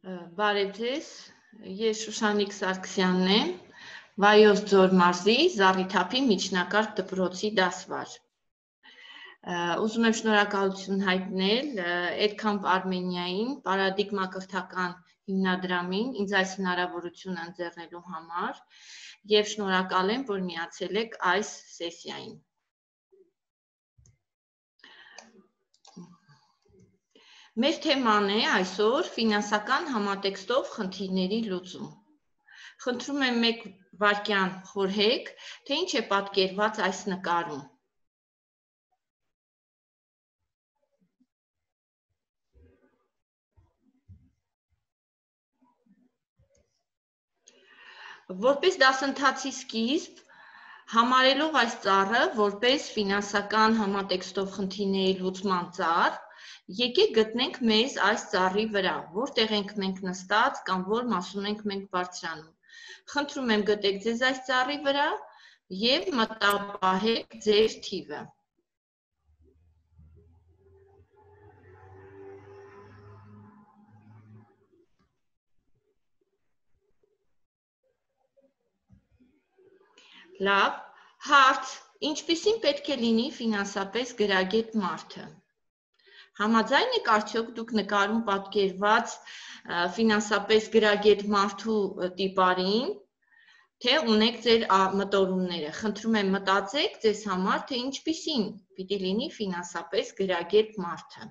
Բարև ձեզ, ես Շուշանիկ Սարգսյանն եմ, Վայոց Ձոր մարզի Զառիթափի միջնակարգ դպրոցի դասվար։ Ուզում եմ շնորհակալություն հայտնել Edcamp Armenia-ին, Պարադիգմա կրթական հիմնադրամին, ինձ այս հնարավորությունը ընձեռնելու համար եւ շնորհակալ եմ, որ միացել եք այս սեսիային։ Մեր թեման է այսօր ֆինանսական համատեքստով խնդիրների լուծում։ Խնդրում եմ մեկ վայրկյան խորհեք, թե ինչ է պատկերված այս նկարում։ Որպես դասընթացի սկիզբ, համարելով այս ծառը որպես ֆինանսական համատեքստով խնդիրների լուծման ծառ, եկեք գտնենք մեզ այս ծառի վրա, որտեղ ենք մենք նստած կամ որ մասում ենք մենք բարձրանում։ Խնդրում եմ գտեք ձեզ այս ծառի վրա եւ մտապահեք ձեր թիվը։ Լավ, հարց, ինչպիսին պետք է լինի ֆինանսապես գրագետ մարդը։ Համաձայն եք արդյոք դուք նկարում պատկերված ֆինանսապես գրագետ մարդու տիպարին, թե ունեք ձեր մտորումները։ Խնդրում եմ մտածեք ձեզ համար, թե ինչպիսին պիտի լինի ֆինանսապես գրագետ մարդը։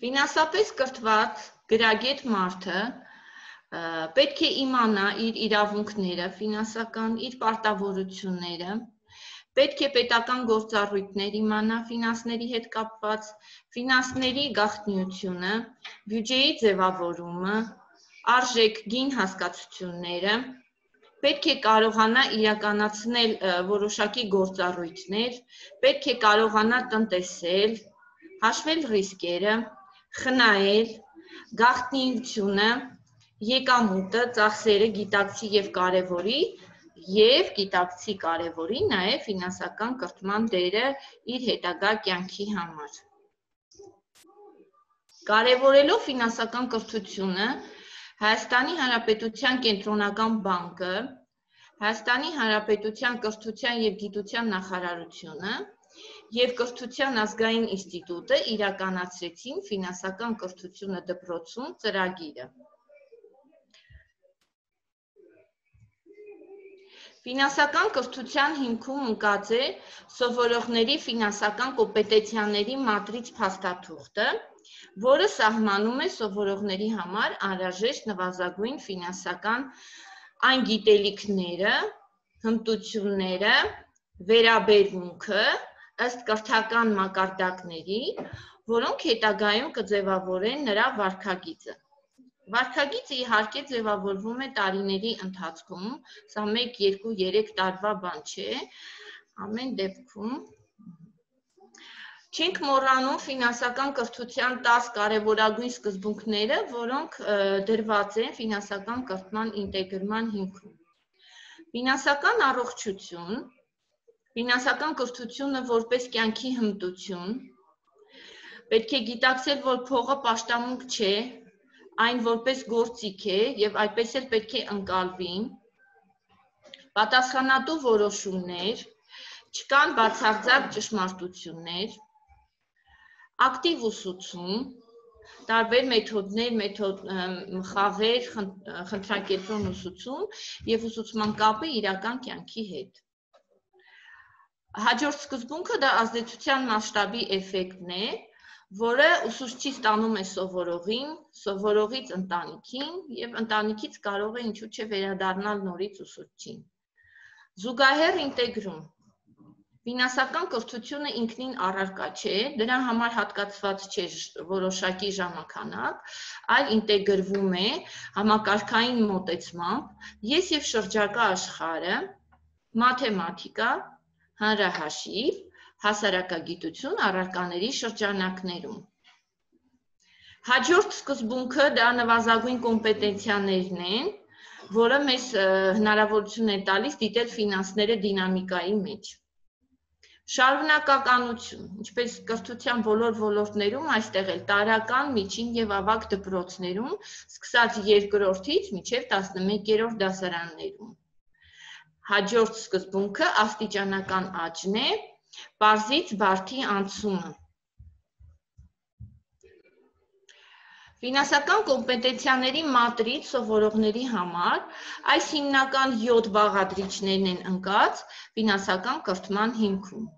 Ֆինանսապես կրթված գրագետ մարդը պետք է իմանա իր իրավունքները ֆինանսական, իր պարտավորությունները, պետք է պետական գործառույթներ իմանա ֆինանսների հետ կապված, ֆինանսների գաղտնիությունը, բյուջեի ձևավորումը, արժեք գին հասկացությունները, պետք է կարողանա իրականացնել որոշակի գործառույթներ, պետք է կարողանա տնտեսել, հաշվել ռիսկերը, խնայել, գաղտնիությունը, եկամուտը, ծախսերը գիտակցի եւ կարևորի նաեւ ֆինանսական կրթման դերը իր հետագա կյանքի համար։ Կարևորելով ֆինանսական կրթությունը, Հայաստանի Հանրապետության Կենտրոնական բանկը, Հայաստանի Հանրապետության կրթության եւ գիտության նախարարությունը եւ Կրթության ազգային ինստիտուտը իրականացրեցին ֆինանսական կրթությունը դպրոցում ծրագիրը։ Ֆինանսական կրթության հիմքում ընկած է սովորողների ֆինանսական կոմպետենցիաների մատրիչ փաստաթուղթը, որը սահմանում է սովորողների համար անհրաժեշտ նվազագույն ֆինանսական այն գիտելիքները, հմտությունները, վերաբերմունքը ըստ կրթական մակարդակների, որոնք հետագայում կձևավորեն նրա վարքագիծը։ Վարքագիծը իհարկե ձևավորվում է տարիների ընթացքում, սա 1, 2, 3 տարվա բան չէ, ամեն դեպքում։ Չենք մոռանում ֆինանսական կրթության 10 կարևորագույն սկզբունքները, որոնք դրված են ֆինանսական կրթման ինտեգրման հիմքում։ Ֆինանսական առողջություն, ֆինանսական կրթությունը որպես կյանքի հմտություն, պետք է գիտակցել, որ փողը պաշտամունք չէ, այն որպես գործիք է եւ այդպես էլ պետք է ընկալվի, պատասխանատու որոշումներ, չկան բացարձակ ճշմարտություններ, ակտիվ ուսուցում, տարբեր մեթոդներ, խաղեր, խնդրակերպրոն ուսուցում եւ ուսուցման կապը իրական կյանքի հետ։ Հաջորդ սկզբունքը դա ազդեցության մասշտաբի էֆեկտն է, որը ուսուցչի ստանում է սովորողին, սովորողից ընտանիքին եւ ընտանիքից կարող է ինչու՞ չէ վերադառնալ նորից ուսուցչին։ Զուգահեռ ինտեգրում։ Ֆինանսական կրթությունը ինքնին առարկա չէ, դրա համար հատկացված չէ որոշակի ժամանակ, այլ ինտեգրվում է համակարգային մոտեցմամբ ես եւ շրջակա աշխարհը, մաթեմատիկա, հանրահաշիվ, հասարակագիտություն առարկաների շրջանակներում։ Հաջորդ սկզբունքը դա նվազագույն կոմպետենցիաներն են, որը մեզ հնարավորություն է տալիս դիտել ֆինանսները դինամիկայի մեջ։ Շարունակականություն, ինչպես կրթության բոլոր ոլորտներում, այստեղ էլ տարրական, միջին եւ ավագ դպրոցներում, սկսած երկրորդից մինչեւ 11-րդ դասարաններում։ Հաջորդ սկզբունքը աստիճանական աճն է, պարզից բարդի անցումը։ Ֆինանսական կոմպետենցիաների մատրից սովորողների համար այս հիմնական 7 բաղադրիչներն են ընկած ֆինանսական կրթման հիմքում։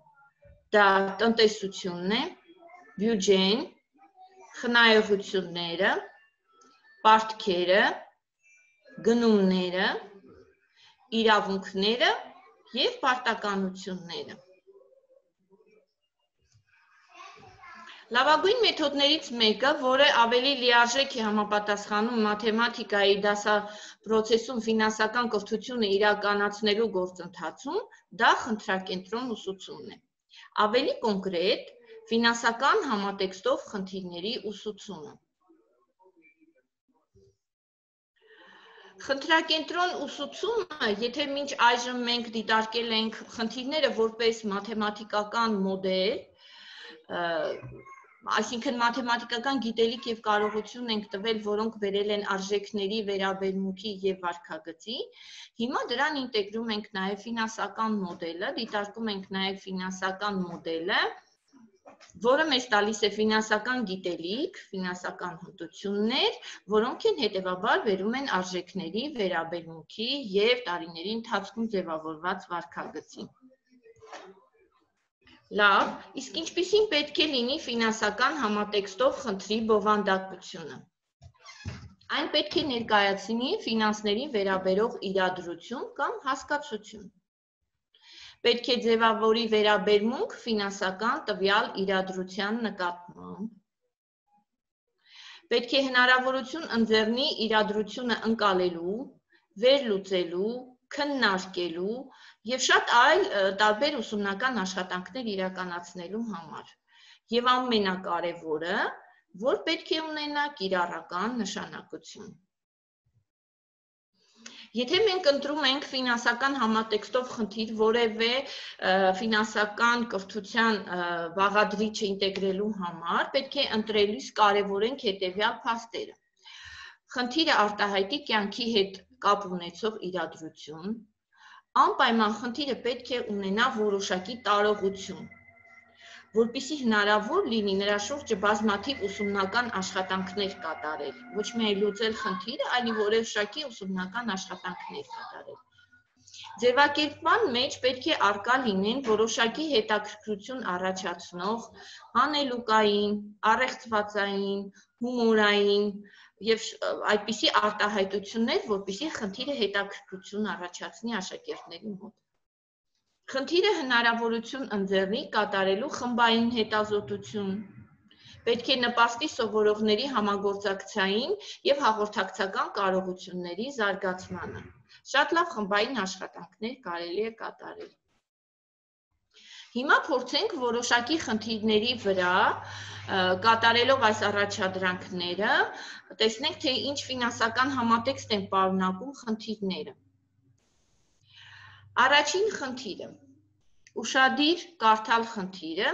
Դա տնտեսությունն է, բյուջեն, խնայողությունները, պարտքերը, գնումները, իրավունքները եւ պարտականությունները։ Լավագույն մեթոդներից մեկը, որը ավելի լիարժեք է համապատասխանում մաթեմատիկայի դասապրոցեսում ֆինանսական կրթությունը իրականացնելու գործընթացում, դա խնդրակենտրոն ուսուցումն է։ Ավելի կոնկրետ, ֆինանսական համատեքստով խնդիրների ուսուցումը։ Խնդրակենտրոն ուսուցումը, եթե մինչ այժմ մենք դիտարկել ենք խնդիրները որպես մաթեմատիկական մոդել, այսինքն մաթեմատիկական գիտելիք եւ կարողություն ենք տվել, որոնք բերել են արժեքների վերաբերմունքի եւ վարքագծի, հիմա դրան ինտեգրում ենք նաեւ ֆինանսական մոդելը, դիտարկում ենք նաեւ ֆինանսական մոդելը, որը մեզ տալիս է ֆինանսական գիտելիք, ֆինանսական հմտություններ, որոնք են հետեւաբար բերում են արժեքների վերաբերմունքի եւ տարիների ընթացքում ձևավորված վարքագծի։ Լավ, իսկ ինչպիսին պետք է լինի ֆինանսական համատեքստով խնդրի բովանդակությունը։ Այն պետք է ներկայացնի ֆինանսներին վերաբերող իրադրություն կամ հասկացություն։ Պետք է ձևավորի վերաբերմունք ֆինանսական տվյալ իրադրության նկատմամբ։ Պետք է հնարավորություն ընձեռնի իրադրությունը ընկալելու, վերլուծելու, քննարկելու եւ շատ այլ տարբեր ուսումնական աշխատանքներ իրականացնելու համար։ Եվ ամենակարևորը, որ պետք է ունենա կիրառական նշանակություն։ Եթե մենք ընտրում ենք ֆինանսական համատեքստով խնդիր որևէ ֆինանսական կրթության բաղադրիչը ինտեգրելու համար, պետք է ընտրելիս կարևորենք հետևյալ փաստերը։ Խնդիրը արտահայտի կյանքի հետ կապ ունեցող իրադրություն, անպայման խնդիրը պետք է ունենա որոշակի տարողություն, որպեսզի հնարավոր լինի նրա շուրջը բազմաթիվ ուսումնական աշխատանքներ կատարել, ոչ միայն լուծել խնդիրը, այլ որոշակի ուսումնական աշխատանքներ կատարել։ Ձևակերպման մեջ պետք է առկա լինեն որոշակի հետաքրքրություն առաջացնող, հանելուկային, առեղծվածային, հումորային եւ այդպիսի արտահայտություններ, որպեսզի խնդիրը հետաքրքրություն առաջացնի աշակերտների մոտ։ Խնդիրը հնարավորություն ընձեռնի կատարելու խմբային հետազոտություն, պետք է նպաստի սովորողների համագործակցային եւ հաղորդակցական կարողությունների զարգացմանը։ Շատ լավ խմբային աշխատանքներ կարելի է կատարել։ Հիմա փորձենք որոշակի խնդիրների վրա կատարելով այս առաջադրանքները, տեսնենք, թե ինչ ֆինանսական համատեքստ են պարունակում խնդիրները։ Առաջին խնդիրը՝ ուշադիր կարդալ խնդիրը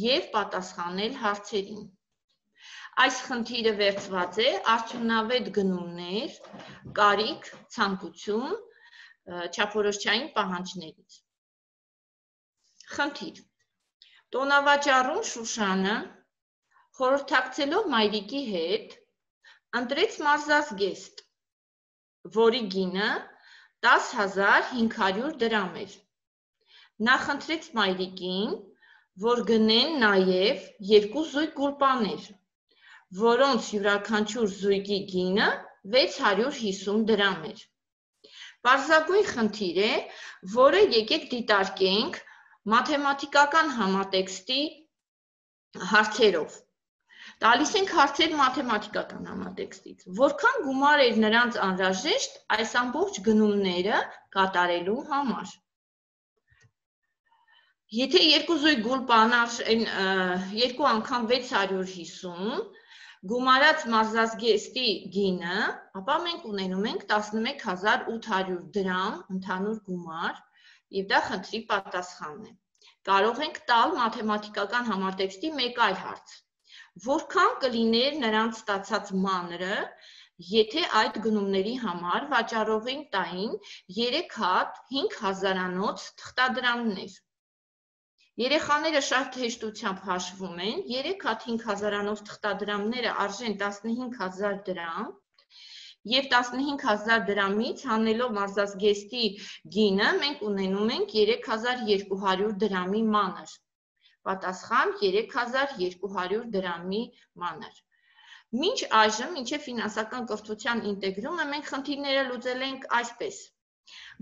եւ պատասխանել հարցերին։ Այս խնդիրը վերցված է արդյունավետ գնումներ, կարիք, ցանկություն, չափորոշչային պահանջներից։ Խնդիր. Տոնավաճառում Շուշանը, խորհրդակցելով մայրիկի հետ, ընտրեց մարզազգեստ, որի գինը 10,500 դրամ էր։ Նա խնդրեց մայրիկին, որ գնեն նաև 2 զույգ գուլպաներ, որոնց յուրաքանչյուր զույգի գինը 650 դրամ էր։ Պարզագույն խնդիր է, որը եկեք դիտարկենք մաթեմատիկական համատեքստի հարցերով։ Տալիս ենք հարցեր մաթեմատիկական համատեքստից։ Որքան գումար էր նրանց անհրաժեշտ այս ամբողջ գնումները կատարելու համար։ Եթե 2 զույգ գուլպան երկու անգամ 650, գումարած մարզազգեստի գինը, ապա մենք ունենում ենք 11800 դրամ ընդհանուր գումար, եւ դա խնդրի պատասխանն է։ Կարող ենք տալ մաթեմատիկական համատեքստի մեկ այլ հարց. Որքան կլիներ նրանց ստացած մանրը, եթե այդ գնումների համար վաճառողին տային 3 հատ 5000-անոց թղթադրամներ։ Երեխաները շատ հեշտությամբ հաշվում են, 3 հատ 5000-անոց թղթադրամները արժեն 15000 դրամ, եւ 15000 դրամից հանելով մարզազգեստի գինը մենք ունենում ենք 3200 դրամի մանր։ Պատասխան 3200 դրամի մանր։ Մինչ այժմ, մինչև ֆինանսական կրթության ինտեգրումը, մենք խնդիրները լուծել ենք այսպես։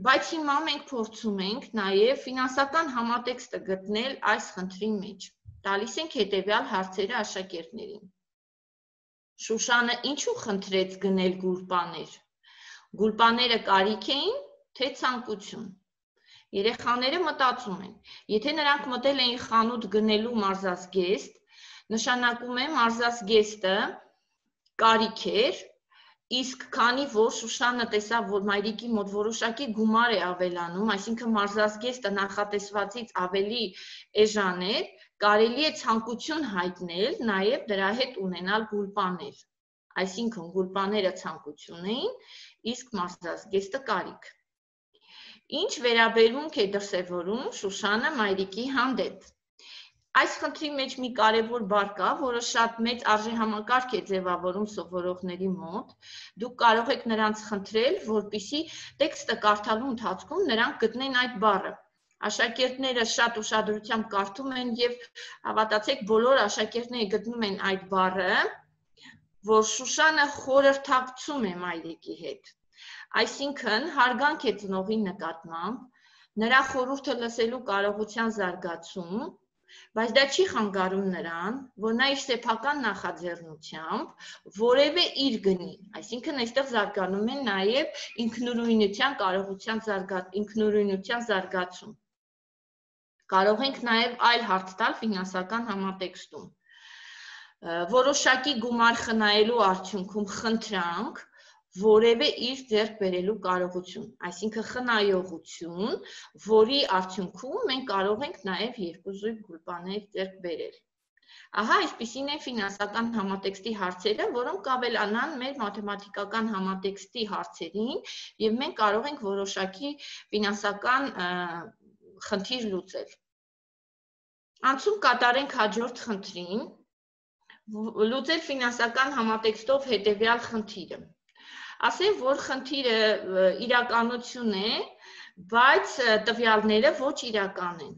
Բայց հիմա մենք փորձում ենք նաև ֆինանսական համատեքստը գտնել այս խնդրի մեջ։ Տալիս ենք հետևյալ հարցերը աշակերտներին։ Շուշանը ինչու խնդրեց գնել գուլպաներ։ Գուլպաները կարիք էին, թե ցանկություն։ Երեխաները մտածում են, եթե նրանք մտել էին խանութ գնելու մարզազգեստ, նշանակում է մարզազգեստը կարիք էր, իսկ քանի որ Շուշանը տեսավ, որ մայրիկի մոտ որոշակի գումար է ավելանում, այսինքն մարզազգեստը նախատեսվածից ավելի էժան էր, կարելի է ցանկություն հայտնել նաև դրա հետ ունենալ գուլպաներ։ Այսինքն գուլպաները ցանկություն էին, իսկ մարզազգեստը կարիք։ Ինչ վերաբերմունք է դրսևորում Շուշանը մայրիկի հանդեպ։ Այս խնդրի մեջ մի կարևոր բառ կա, որը շատ մեծ արժեհամակարգ է ձևավորում սովորողների մոտ։ Դուք կարող եք նրանց խնդրել, որպեսզի տեքստը կարդալու ընթացքում նրանք գտնեն այդ բառը։ Աշակերտները շատ ուշադրությամբ կարդում են եւ հավատացեք, բոլոր աշակերտները գտնում են այդ բառը, որ Շուշանը խորհրդակցում է մայրիկի հետ։ Այսինքն հարգանք է ծնողի նկատմամբ, նրա խորհուրդը լսելու կարողության զարգացում, բայց դա չի խանգարում նրան, որ նա իր սեփական նախաձեռնությամբ որևէ իր գնի, այսինքն այստեղ զարգանում է նաև ինքնուրույնության կարողության ինքնուրույնության զարգացում։ Կարող ենք նաև այլ հարց տալ ֆինանսական համատեքստում։ Որոշակի գումար խնայելու արդյունքում խնդրանք որևէ իր ձեռք բերելու կարողություն, այսինքն խնայողություն, որի արդյունքում մենք կարող ենք նաև երկու զույգ գուլպաներ ձեռք բերել։ Ահա այսպիսին են ֆինանսական համատեքստի հարցերը, որոնք կավելանան մեր մաթեմատիկական համատեքստի հարցերին, եւ մենք կարող ենք որոշակի ֆինանսական խնդիր լուծել։ Անցում կատարենք հաջորդ խնդրին, լուծել ֆինանսական համատեքստով հետևյալ խնդիրը։ Ասեմ, որ խնդիրը իրականություն է, բայց տվյալները ոչ իրական են։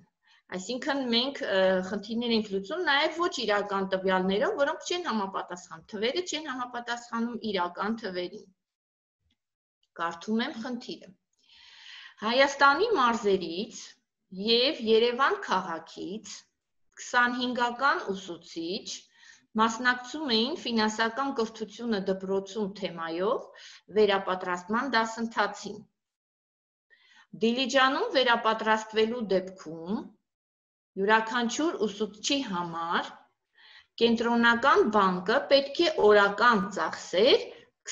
Այսինքն մենք խնդիրներ ենք լուծում նաև ոչ իրական տվյալներով, որոնք չեն համապատասխանում, թվերը չեն համապատասխանում իրական թվերին։ Կարդում եմ խնդիրը։ Հայաստանի մարզերից եւ Երևան քաղաքից 25-ական ուսուցիչ մասնակցում էին ֆինանսական կրթությունը դպրոցում թեմայով վերապատրաստման դասընթացին։ Դիլիջանում վերապատրաստվելու դեպքում յուրաքանչյուր ուսուցչի համար կենտրոնական բանկը պետք է օրական ծախսեր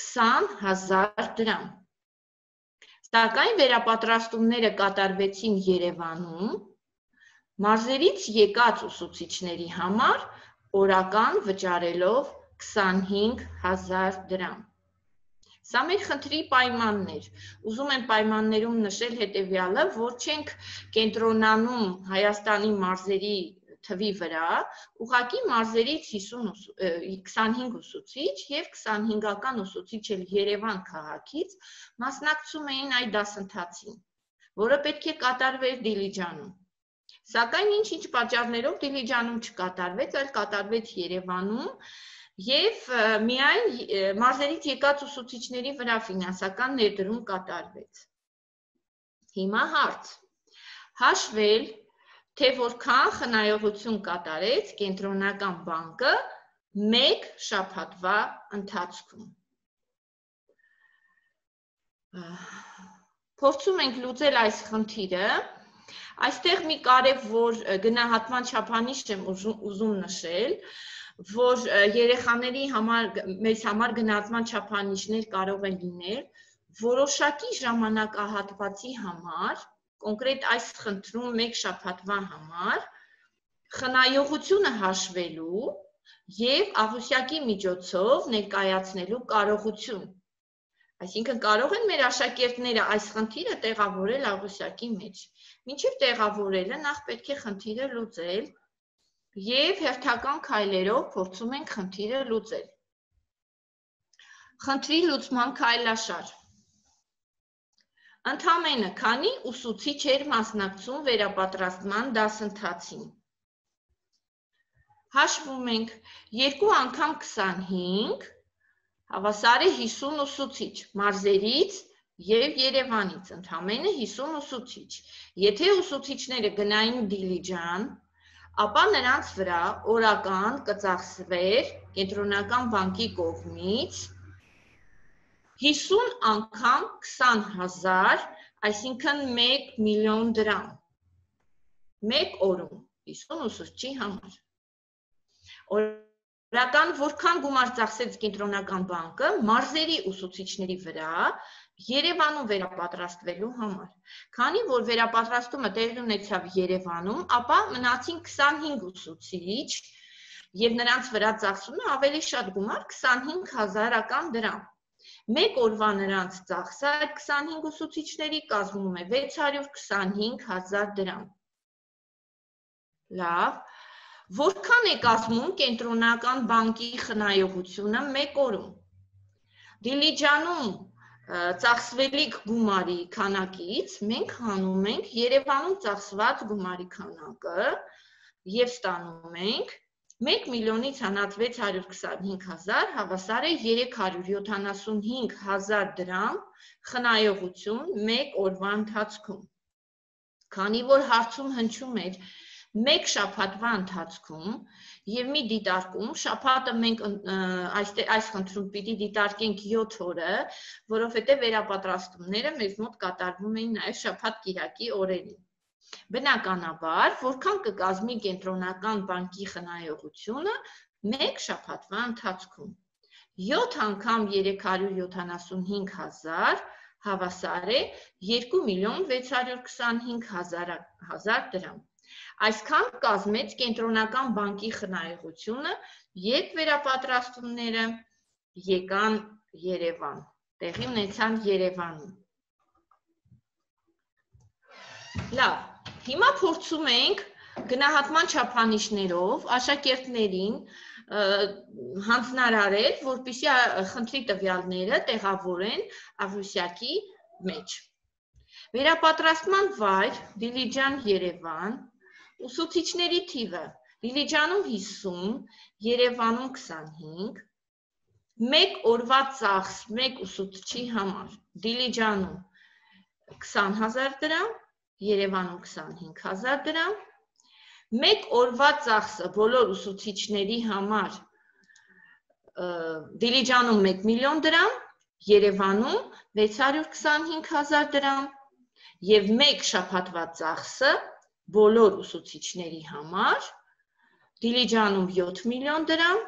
20000 դրամ։ Սակայն վերապատրաստումները կատարվեցին Երևանում, մարզերից եկած ուսուցիչների համար օրական վճարելով 25000 դրամ։ Սա մեր խնդրի պայմանն էր։ Ուզում եմ պայմաններում նշել հետևյալը, որ չենք կենտրոնանում Հայաստանի մարզերի թվի վրա, ուղղակի մարզերից 25 ուսուցիչ եւ 25-ական ուսուցիչ էլ Երևան քաղաքից մասնակցում էին այդ դասընթացին, որը պետք է կատարվեր Դիլիջանում։ Սակայն ինչ-ինչ պատճառներով Դիլիջանում չկատարվեց, այլ կատարվեց Երևանում եւ միայն մարզերից եկած ուսուցիչների վրա ֆինանսական ներդրում կատարվեց։ Հիմա հարց. հաշվել, թե որքան խնայողություն կատարեց կենտրոնական բանկը 1 շաբաթվա ընթացքում։ Փորձում ենք լուծել այս խնդիրը։ Այստեղ մի կարևոր գնահատման չափանիշ եմ ուզում նշել, որ երեխաների համար մեզ համար գնահատման չափանիշներ կարող են լինել որոշակի ժամանակահատվածի համար, կոնկրետ այս խնդրում մեկ շաբաթվա համար, խնայողությունը հաշվելու եւ աղյուսակի միջոցով ներկայացնելու կարողություն։ Այսինքն կարող են մեր աշակերտները այս խնդիրը տեղավորել աղյուսակի մեջ։ Մինչև տեղավորելը նախ պետք է խնդիրը լուծել եւ հերթական քայլերով փորձում ենք խնդիրը լուծել։ Խնդրի լուծման քայլաշար։ Ընդամենը քանի ուսուցիչ էր մասնակցում վերապատրաստման դասընթացին։ Հաշվում ենք 2 անգամ 25 հավասար է 50 ուսուցիչ, մարզերից եւ Երևանից, ընդամենը 50 ուսուցիչ։ Եթե ուսուցիչները գնային Դիլիջան, ապա նրանց վրա օրական կծախսվեր կենտրոնական բանկի կողմից 50 անգամ 20,000, այսինքն 1 միլիոն դրամ։ Մեկ օրում 50 ուսուցչի համար։ Օրական որքան գումար ծախսեց կենտրոնական բանկը մարզերի ուսուցիչների վրա Երևանում վերապատրաստվելու համար։ Քանի որ վերապատրաստումը տեղի ունեցավ Երևանում, ապա մնացին 25 ուսուցիչ եւ նրանց վրա ծախսում է ավելի շատ գումար 25,000 դրամ։ Մեկ օրվա նրանց ծախսը այդ 25 ուսուցիչների կազմում է 625,000 դրամ։ Լավ, որքան է կազմում կենտրոնական բանկի խնայողությունը մեկ օրում։ Դիլիջանում ծախսվելիք գումարի քանակից մենք հանում ենք Երևանում ծախսված գումարի քանակը եւ ստանում ենք 1 միլիոնից հանած 625,000 հավասար է 375,000 դրամ խնայողություն մեկ օրվա ընթացքում։ Քանի որ հարցում հնչում էր մեկ շաբաթվա ընթացքում եւ մի դիտարկում, շաբաթը մենք այս խնդրում պիտի դիտարկենք 7 օրը, որովհետեւ վերապատրաստումները մեզ մոտ կատարվում էին նաեւ շաբաթ-կիրակի օրերին։ Բնականաբար, որքան կկազմի կենտրոնական բանկի խնայողությունը մեկ շաբաթվա ընթացքում։ 7 անգամ 375,000 հավասար է 2,625,000 դրամ։ Այսքան կազմեց կենտրոնական բանկի խնայողությունը, երբ վերապատրաստումները եկան Երևան, տեղի ունեցան Երևանում։ Լավ, հիմա փորձում ենք գնահատման չափանիշներով աշակերտներին հանձնարարել, որպեսզի խնդրի տվյալները տեղավորեն աղյուսակի մեջ։ Վերապատրաստման վայր Դիլիջան, Երևան, ուսուցիչների թիվը Դիլիջանում 50, Երևանում 25, մեկ օրվա ծախս մեկ ուսուցչի համար Դիլիջանում 20,000 դրամ, Երևանում 25,000 դրամ, մեկ օրվա ծախսը բոլոր ուսուցիչների համար Դիլիջանում 1 միլիոն դրամ, Երևանում 625,000 դրամ եւ մեկ շաբաթվա ծախսը բոլոր ուսուցիչների համար Դիլիջանում 7 միլիոն դրամ,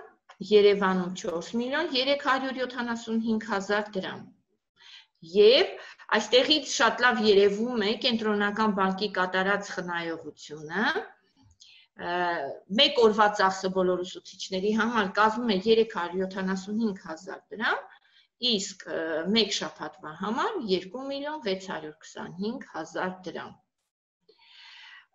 Երևանում 4 միլիոն 375,000 դրամ։ Եվ այստեղից շատ լավ երևում է կենտրոնական բանկի կատարած խնայողությունը, մեկ օրվա ծախսը բոլոր ուսուցիչների համար կազմում է 375,000 դրամ, իսկ մեկ շաբաթվա համար 2,625,000 դրամ։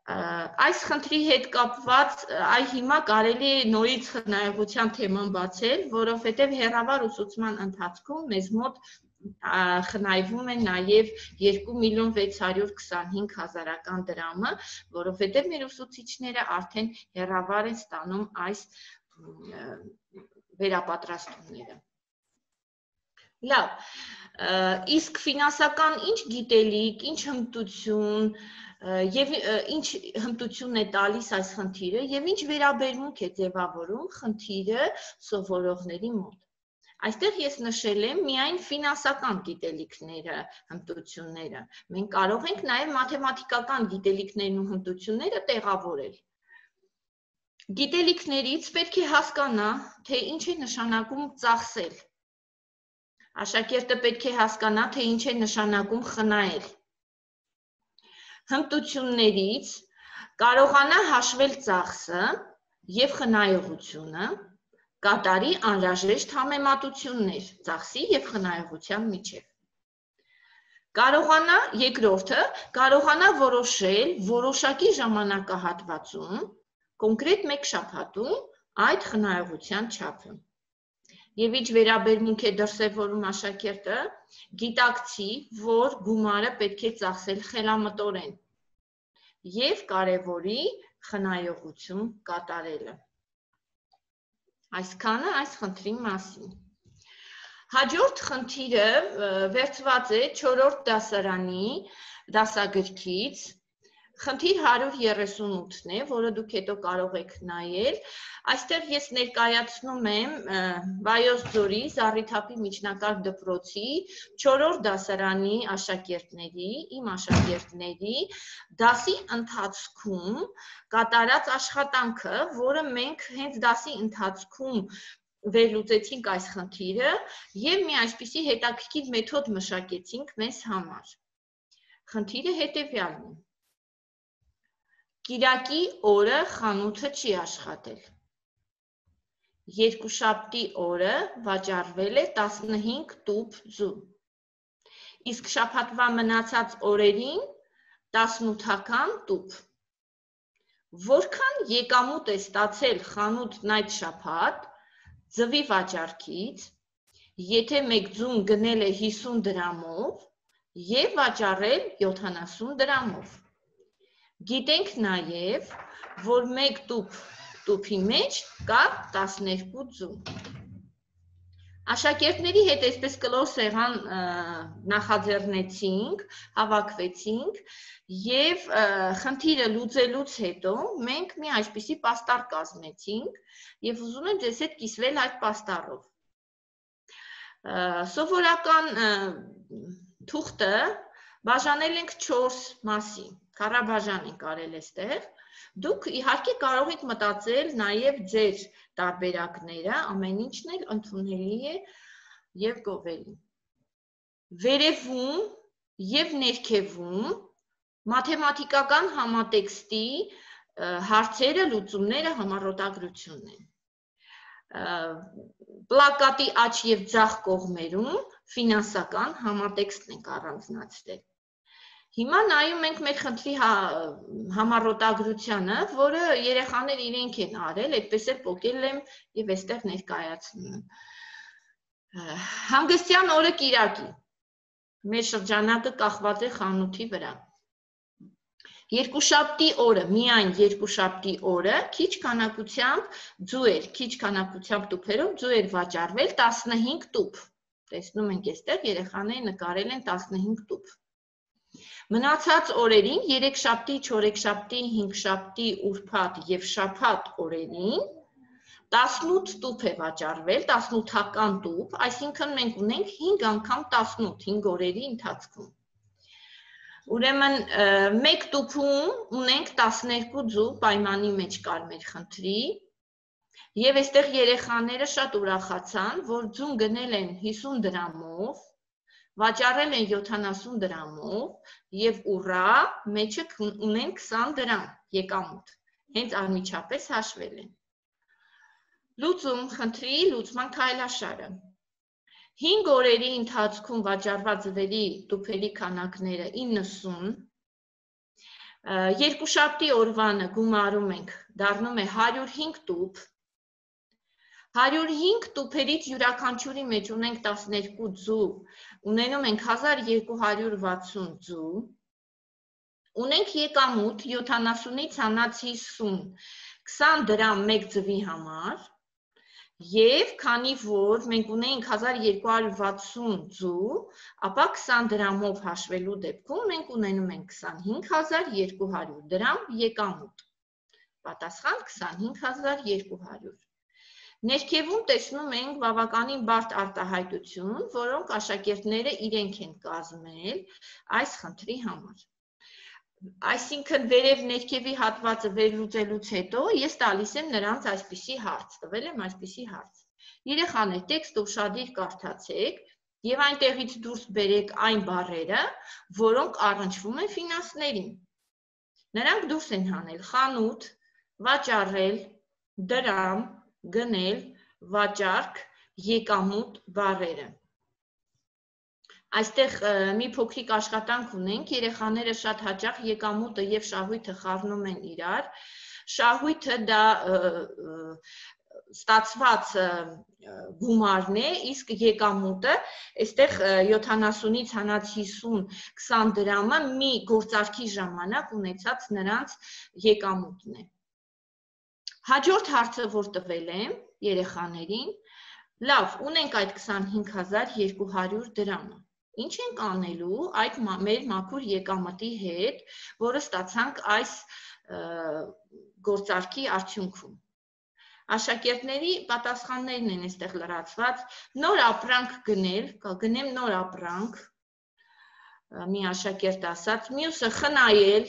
Այս խնդրի հետ կապված հիմա կարելի է նորից խնայողության թեման բացել, որովհետև հեռավար ուսուցման ընթացքում մեզ մոտ խնայվում է նաև 2,625,000 դրամը, որովհետև մեր ուսուցիչները արդեն հեռավար են ստանում այս վերապատրաստումները։ Լավ, իսկ ֆինանսական ինչ գիտելիք, ինչ հմտություն եւ ինչ հմտություն է տալիս այս խնդիրը եւ ինչ վերաբերմունք է ձևավորում խնդիրը սովորողների մոտ։ Այստեղ ես նշել եմ միայն ֆինանսական գիտելիքները, հմտությունները։ Մենք կարող ենք նաև մաթեմատիկական գիտելիքներն ու հմտությունները տեղավորել։ Գիտելիքներից պետք է հասկանա, թե ինչ է նշանակում ծախսել։ Աշակերտը պետք է հասկանա, թե ինչ է նշանակում խնայել։ Հմտություններից կարողանա հաշվել ծախսը և խնայողությունը, կատարի անհրաժեշտ համեմատություններ ծախսի և խնայողության միջև։ Երկրորդը կարողանա որոշել որոշակի ժամանակահատվածում, կոնկրետ մեկ շաբաթում այդ խնայողության չափը։ Եվ ինչ վերաբերմունք է դրսևորում աշակերտը, գիտակցի, որ գումարը պետք է ծախսել խելամտորեն և կարևորի խնայողություն կատարելը։ Այսքանը այս խնդրի մասին։ Հաջորդ խնդիրը վերցված է 4-րդ դասարանի դասագրքից, խնդիր 138-ն է, որը դուք հետո կարող եք նայել։ Այստեղ ես ներկայացնում եմ Վայոց ձորի Զառիթափի միջնակարգ դպրոցի 4-րդ դասարանի աշակերտների, իմ աշակերտների դասի ընթացքում կատարած աշխատանքը, որը մենք հենց դասի ընթացքում վերլուծեցինք այս խնդիրը և մի այսպիսի հետաքրքիր մեթոդ մշակեցինք մեզ համար։ Խնդիրը հետևյալն է։ Կիրակի օրը խանութը չի աշխատել։ Երկուշաբթի օրը վաճառվել է 15 տուփ ձու։ Իսկ շաբաթվա մնացած օրերին 18-ական տուփ։ Որքան եկամուտ է ստացել խանութն այդ շաբաթ ձվի վաճառքից, եթե մեկ ձուն գնել է 50 դրամով և վաճառել 70 դրամով։ Գիտենք նաև, որ մեկ տուփի մեջ կա 12 ձու։ Աշակերտների հետ այսպես կլոր սեղան նախաձեռնեցինք, հավաքվեցինք և խնդիրը լուծելուց հետո մենք մի այսպիսի պաստառ կազմեցինք և ուզում եմ ձեզ հետ կիսվել այդ պաստառով։ Սովորական թուղթը բաժանել ենք 4 մասի, կառաբաժան ենք արել այստեղ։ Դուք իհարկե կարող եք մտածել նաև ձեր տարբերակները, ամեն ինչն էլ ընդունելի է և գովելի։ Վերևում և ներքևում մաթեմատիկական համատեքստի հարցերը, լուծումները համառոտագրությունն են։ Պլակատի աջ և ձախ կողմերում ֆինանսական համատեքստն ենք առանձնացրել։ Հիմա նայում ենք մեր խնդրի համառոտագրությանը, որը երեխաներ իրենք են արել, այդպես էլ պոկել եմ և այստեղ ներկայացնում եմ։ Հանգստյան օրը կիրակի, մեր շրջանակը կախված է խանութի վրա։ Երկուշաբթի օրը, միայն երկուշաբթի օրը, քիչ քանակությամբ ձուեր, քիչ քանակությամբ տուփերով ձու էր վաճառվել 15 տուփ։ Տեսնում ենք այստեղ երեխաները նկարել են 15 տուփ։ Մնացած օրերին, երեքշաբթի, չորեքշաբթի, հինգշաբթի, ուրբաթ և շաբաթ օրերին 18 տուփ է վաճառվել, 18-ական տուփ, այսինքն մենք ունենք 5 անգամ 18, 5 օրերի ընթացքում։ Ուրեմն մեկ տուփում ունենք 12 ձու, պայմանի մեջ կար մեր խնդրի, և այստեղ երեխաները շատ ուրախացան, որ ձուն գնել են 50 դրամով, վաճառել են 70 դրամով և ուռա, մեջը ունեն 20 դրամ եկամուտ, հենց անմիջապես հաշվել են։ Լուծում, խնդրի լուծման քայլաշարը։ 5 օրերի ընթացքում վաճառված ձվերի տուփերի քանակները 90, երկուշաբթի օրվանը գումարում ենք, դառնում է 105 տուփ, 105 տուփերից յուրաքանչյուրի մեջ ունենք 12 ձու, ունենում ենք 1260 ձու, ունենք եկամուտ 70-ից հանած 50, 20 դրամ մեկ ձվի համար, և քանի որ մենք ունենք 1260 ձու, ապա 20 դրամով հաշվելու դեպքում մենք ունենում ենք 25200 դրամ եկամուտ։ Պատասխան 25200։ Ներքևում տեսնում ենք բավականին բարդ արտահայտություն, որոնք աշակերտները իրենք են կազմել այս խնդրի համար։ Այսինքն վերև ներքևի հատվածը վերլուծելուց հետո ես տալիս եմ նրանց այսպիսի հարց, տվել եմ այսպիսի հարց։ Երեխաներ, տեքստը ուշադիր կարդացեք եւ այնտեղից դուրս բերեք այն բառերը, որոնք առնչվում են ֆինանսներին։ Նրանք դուրս են հանել խանութ, վաճառել, դրամ, գնել, վաճառք, եկամուտ բառերը։ Այստեղ մի փոքրիկ աշխատանք ունենք, երեխաները շատ հաճախ եկամուտը եւ շահույթը խառնում են իրար։ Շահույթը դա ստացված գումարն է, իսկ եկամուտը, այստեղ 70-ից հանած 50, 20 դրամը մի գործարքի ժամանակ ունեցած նրանց եկամուտն է։ Հաջորդ հարցը, որ տվել եմ երեխաներին, լավ, ունենք այդ 25200 դրամը։ Ինչ ենք անելու այդ մեր մաքուր եկամտի հետ, որը ստացանք այս գործարքի արդյունքում։ Աշակերտների պատասխաններն են այստեղ լրացված, նոր ապրանք գնել, գնեմ նոր ապրանք, մի աշակերտ ասաց, մյուսը խնայել,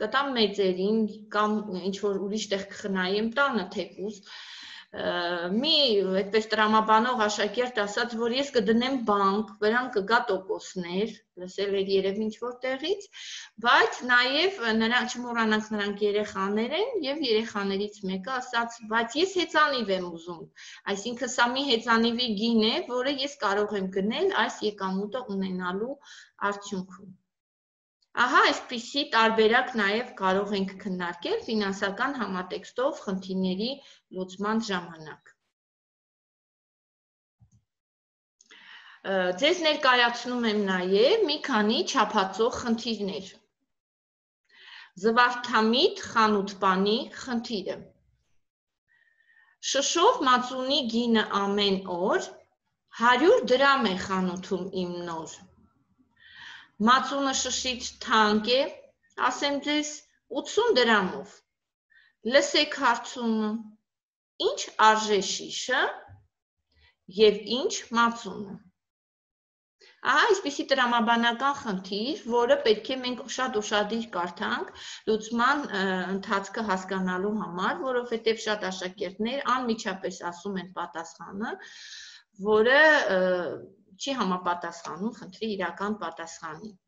կտամ մեծերին կամ ինչ-որ ուրիշ տեղ կխնայեմ տանը թեկուզ, մի այդպես տրամաբանող աշակերտ ասաց, որ ես կդնեմ բանկ, վրան կգա տոկոսներ, լսել եք երևի ինչ-որ տեղից, բայց նաև չմոռանանք նրանք երեխաներ են եւ երեխաներից մեկը ասաց, բայց ես հեծանիվ եմ ուզում, այսինքն սա մի հեծանիվի գին է, որը ես կարող եմ գնել այս եկամուտը ունենալու արդյունքում։ Ահա այսպիսի տարբերակ նաև կարող ենք քննարկել ֆինանսական համատեքստով խնդիրների լուծման ժամանակ։ Ձեզ ներկայացնում եմ նաև մի քանի չափածող խնդիրներ։ Զվարթամիտ խանութպանի խնդիրը։ Շշով մածունի գինը ամեն օր 100 դրամ է խանութում իմ նոր։ Մածունը շշից թանկ է, ասեմ ձեզ 80 դրամով։ Լսեք հարցումը, ինչ արժե շիշը եւ ինչ մածունը։ Ահա այսպիսի տրամաբանական խնդիր, որը պետք է մենք շատ ուշադիր կարդանք լուծման ընթացքը հասկանալու համար, որովհետեւ շատ աշակերտներ անմիջապես ասում են պատասխանը, որը չի համապատասխանում խնդրի իրական պատասխանին։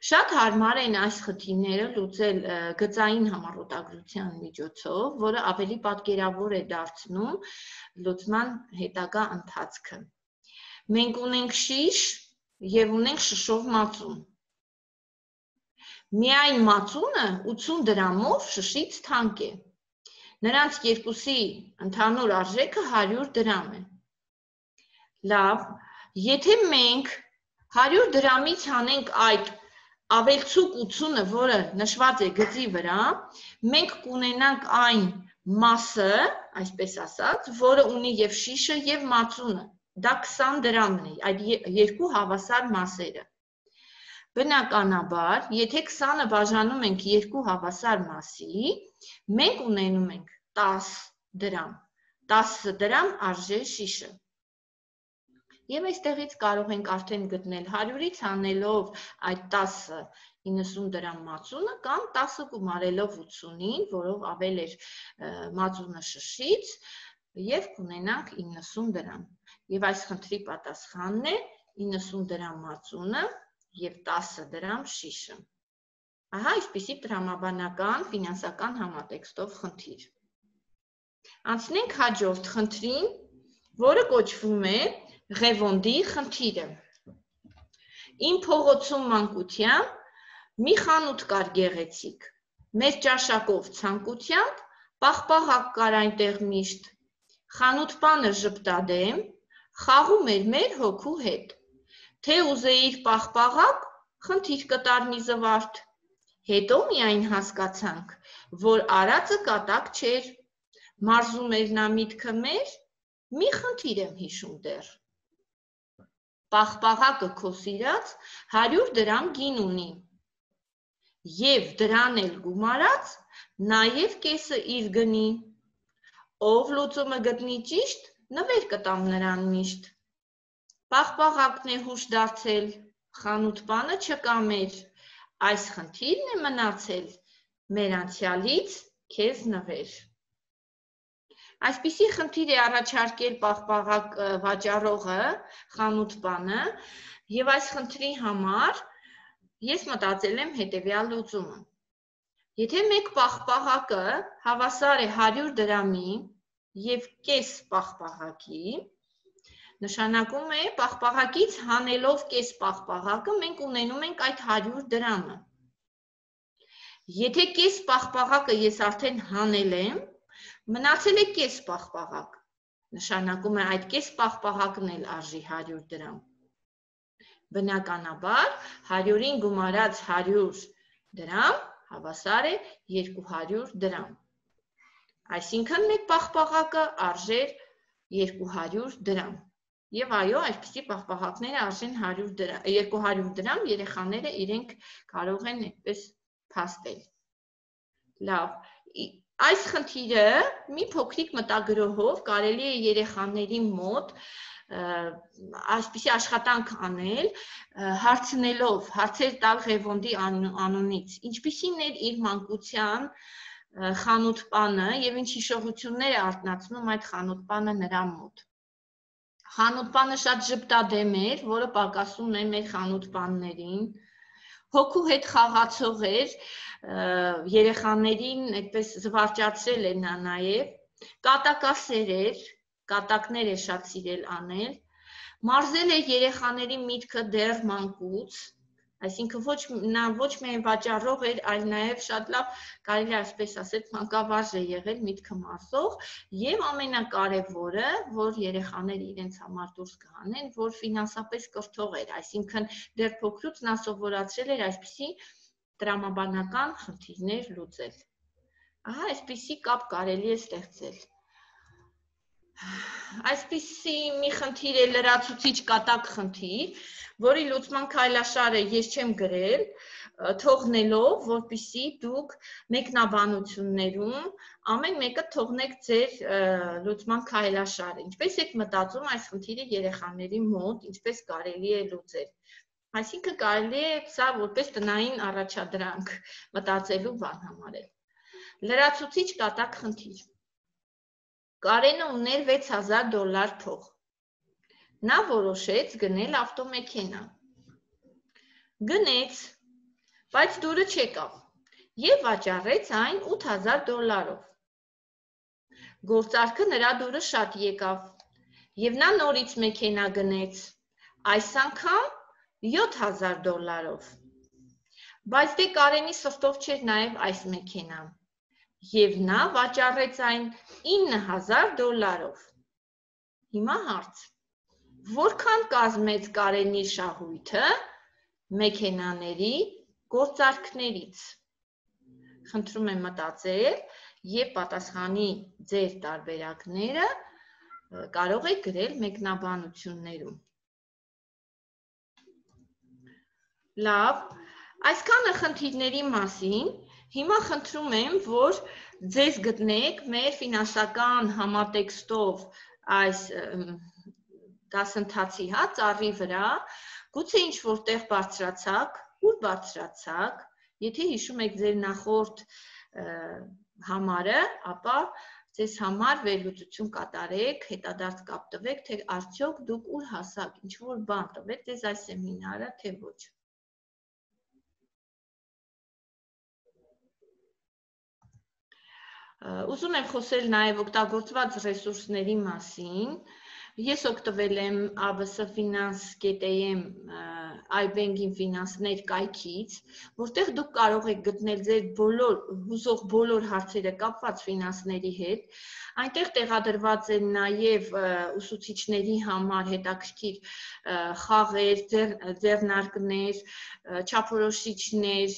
Շատ հարմար են այս խնդիրները լուծել գծային համառոտագրության միջոցով, որը ավելի պատկերավոր է դարձնում լուծման հետագա ընթացքը։ Մենք ունենք շիշ եւ ունենք շշով մածուն։ Միայն մածունը 80 դրամով շշից թանկ է։ Նրանց երկուսի ընդհանուր արժեքը 100 դրամ է։ Լավ, եթե մենք 100 դրամից հանենք այդ ավելցուկ 80-ը, որը նշված է գծի վրա, մենք կունենանք այն մասը, այսպես ասած, որը ունի եւ շիշը եւ մածունը, դա 20 դրամն է, այդ երկու հավասար մասերը։ Բնականաբար, եթե 20-ը բաժանում ենք երկու հավասար մասի, մենք ունենում ենք 10 դրամ, 10 դրամ արժե շիշը։ Եվ այստեղից կարող ենք արդեն գտնել 100-ից հանելով այդ 10-ը 90 դրամ մածունը կամ 10-ը գումարելով 80-ին, որով ավել էր մածունը շշից եւ կունենանք 90 դրամ։ Եվ այս խնդրի պատասխանն է 90 դրամ մածունը եւ 10 դրամ շիշը։ Ահա այսպիսի տրամաբանական ֆինանսական համատեքստով խնդիր։ Անցնենք հաջորդ խնդրին, որը կոչվում է Ղևոնդի խնդիրը։ Իմ փողոցում մանկությամբ մի խանութ կար գեղեցիկ, մեր ճաշակով ցանկությամբ պաղպաղակ կար այնտեղ միշտ, խանութպանը ժպտադեմ, խաղում էր մեր հոգու հետ, թե ուզեիր պաղպաղակ, խնդիր կտար մի զվարթ, հետո միայն հասկացանք, որ արածը կատակ չէր, մարզում էր նա միտքը մեր, մի խնդիր եմ հիշում դեռ։ Պաղպաղակը քո սիրած 100 դրամ գին ունի եւ դրան էլ գումարած նաեւ կեսը իր գնի, ով լուծումը գտնի ճիշտ, նվեր կտամ նրան միշտ։ Պաղպաղակն է հուշ դարձել, խանութպանը չկա մեր, Այս խնդիրն է մնացել մեր անցյալից քեզ նվեր։ Այսպիսի խնդիր է առաջարկել պաղպաղակ վաճառողը, խանութպանը, եւ այս խնդրի համար ես մտածել եմ հետեւյալ լուծումը։ Եթե մեկ պաղպաղակը հավասար է 100 դրամի եւ կես պաղպաղակի, նշանակում է պաղպաղակից հանելով կես պաղպաղակը մենք ունենում ենք այդ 100 դրամը։ Եթե կես պաղպաղակը ես արդեն հանել եմ, մնացել է կես պաղպաղակ, նշանակում է այդ կես պաղպաղակն էլ արժի 100 դրամ։ Բնականաբար 100-ին գումարած 100 դրամ հավասար է 200 դրամ։ Այսինքն մեկ պաղպաղակը արժեր 200 դրամ։ Եվ այո, այսպիսի պաղպաղակները արժեն 200 դրամ, երեխաները իրենք կարող են այդպես փաստել։ Լավ, այս խնդիրը մի փոքրիկ մտագրոհով կարելի է երեխաների մոտ այսպիսի աշխատանք անել, հարցնելով, հարցեր տալ Ղևոնդի անունից, ինչպիսին էր իր մանկության խանութպանը եւ ինչ հիշողություններ է արթնացնում այդ խանութպանը նրա մոտ։ Խանութպանը շատ ժպտադեմ էր, որը պակասում է մեր խանութպաններին, հոգու հետ խաղացող էր, երեխաներին այդպես զվարճացրել է նա նաև, կատակասեր էր, կատակներ է շատ սիրել անել, մարզել է երեխաների միտքը դեռ մանկուց, այսինքն նա ոչ միայն վաճառող էր, այլ նաև շատ լավ, կարելի է այսպես ասել, մանկավարժ է եղել միտքը մարզող, եւ ամենակարևորը, որ երեխաները իրենց համար դուրս կհանեն, որ ֆինանսապես կրթող էր, այսինքն դեռ փոքրուց նա սովորացրել էր այսպիսի տրամաբանական խնդիրներ լուծել։ Ահա, այսպիսի կապ կարելի է ստեղծել։ Այսպիսի մի խնդիր է լրացուցիչ կատակ խնդիր, որի լուծման քայլաշարը ես չեմ գրել, թողնելով, որպեսզի դուք մեկնաբանություններում ամեն մեկը թողնեք ձեր լուծման քայլաշարը։ Ինչպես եք մտածում այս խնդիրը երեխաների մոտ, ինչպես կարելի է լուծել։ Այսինքն կարելի է սա որպես տնային առաջադրանք մտածելու բան համարել։ Լրացուցիչ կատակ խնդիր։ Կարենը ուներ $6000 փող։ Նա որոշեց գնել ավտոմեքենա։ Գնեց, բայց դուրը չեկավ եւ վաճառեց այն $8000-ով։ Գործարքը նրա դուրը շատ եկավ եւ նա նորից մեքենա գնեց, այս անգամ $7000-ով։ Բայց դե Կարենի սրտով չէր նաեւ այս մեքենան եւ նա վաճառեց այն $9000-ով։ Հիմա հարց. որքան կազմեց Կարենի շահույթը մեքենաների գործարքներից։ Խնդրում եմ մտածել եւ պատասխանի ձեր տարբերակները կարող եք գրել մեկնաբանություններում։ Լավ, այսքանը խնդիրների մասին, հիմա խնդրում եմ, որ ձեզ գտնեք մեր ֆինանսական համատեքստով այս դասընթացի ծառի վրա, գուցե ինչ որտեղ բարձրացաք, ուր բարձրացաք, եթե հիշում եք ձեր նախորդ համարը, ապա ձեզ համար վերլուծություն կատարեք, հետադարձ կապ տվեք, թե արդյոք դուք ուր հասաք, ինչ որ բան տվեք ձեզ այս սեմինարը, թե ոչ։ Ուզում եմ խոսել նաև օգտագործված ռեսուրսների մասին։ Ես օգտվել եմ abs.finance.am iBanking ֆինանսներ կայքից, որտեղ դուք կարող եք գտնել ձեր հուզող բոլոր հարցերը կապված ֆինանսների հետ։ Այնտեղ տեղադրված են նաև ուսուցիչների համար հետաքրքիր խաղեր, ձեռնարկներ, չափորոշիչներ,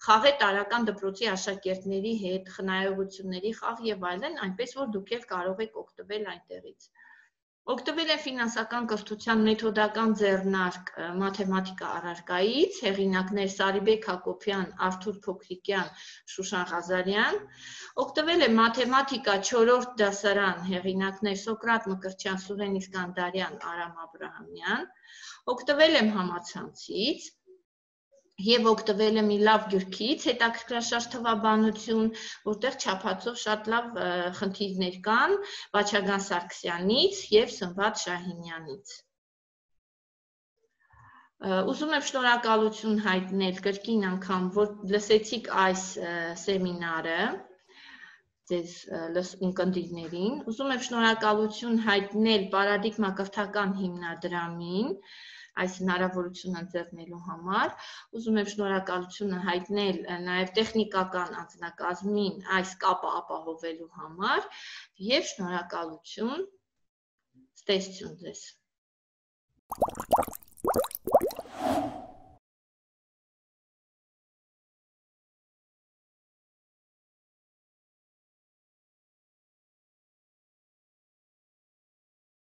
խաղեր տարրական դպրոցի աշակերտների հետ, խնայողությունների խաղ եւ այլն, այնպես որ դուք էլ կարող եք օգտվել այնտեղից։ Օգտվել եմ ֆինանսական կրթության մեթոդական ձեռնարկ մաթեմատիկա առարկայից, հեղինակներ Սարիբեկ Հակոբյան, Արթուր Փոքրիկյան, Շուշան Ղազարյան, օգտվել եմ մաթեմատիկա 4-րդ դասարան, հեղինակներ Սոկրատ Մկրտչյան, Սուրեն Իսկանդարյան, Արամ Աբրահամյան, օգտվել եմ համացանցից, Եվ օգտվել եմ մի լավ գրքից, հետաքրքրաշարժ թվաբանություն, որտեղ չափածով շատ լավ խնդիրներ կան Վաչագան Սարգսյանից եւ Սմբատ Շահինյանից։ Ուզում եմ շնորհակալություն հայտնել կրկին անգամ, որ լսեցիք այս սեմինարը ձեզ ունկնդիրներին։ Ուզում եմ շնորհակալություն հայտնել Պարադիգմա կրթական հիմնադրամին այս հնարավորությունը ընձեռնելու համար, ուզում եմ շնորհակալությունը հայտնել նաև տեխնիկական անձնակազմին այս կապը ապահովելու համար եւ շնորհակալություն, ստեսություն ձեզ։